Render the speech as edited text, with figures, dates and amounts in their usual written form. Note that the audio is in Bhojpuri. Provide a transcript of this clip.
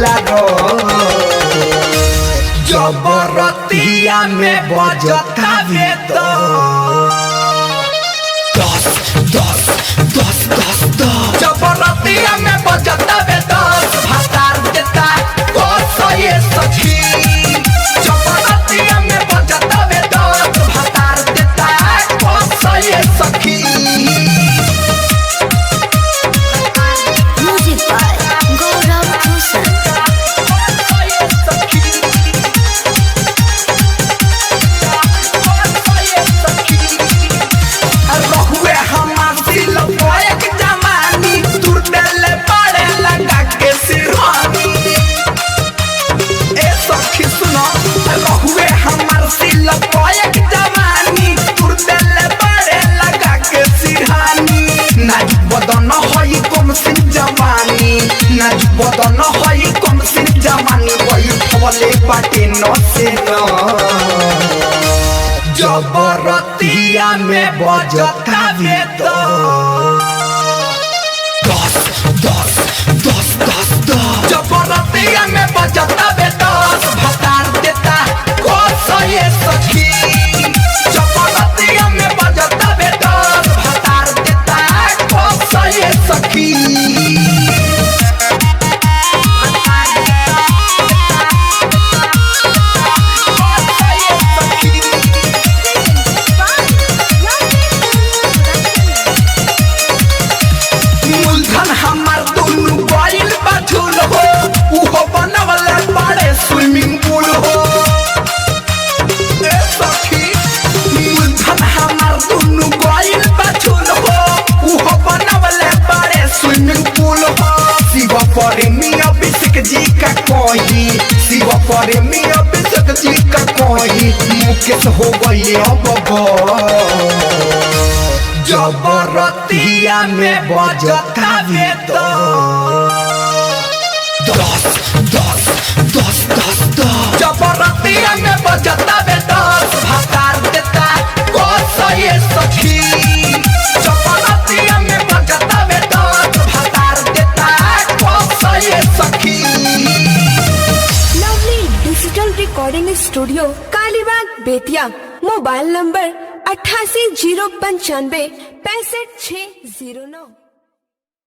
होला रो जबरतिया में बजता वे तो 10 10 10 10 10 जबरतिया में बजता वे 10 भातार देता कोसा ये सखी जबरतिया में बजता वे 10 भातार देता कोसा ये सखी। बदन हई कम सिन जवानी वही फले बाटे न से न जबरतिया में बजता वे तो 10 10 10 10 10 जबरतिया में बजता वे 10 भातार देता कोसा ये सखी जबरतिया में बजता वे 10 भातार देता कोसा ये सखी। स्विमिंग पूल हो ए सखी मूलधन हमार दुनु गइल बचुल हो उहो बनावले बड़े स्विमिंग पूल हो शिव प्रेमी अभिषेक जी का कोई शिव प्रेमी अभिषेक जी का कोई मुकेश हो गई अब जबरतिया में बजता वे तो 10 10 10 10 10 जबरतिया में बजता वे 10 भातार देता कोसा ये सखी जबरतिया में बजता वे 10 भातार देता कोसा ये सखी। Lovely digital recording studio Kalibag Bettiah mobile number 88 095 65 609।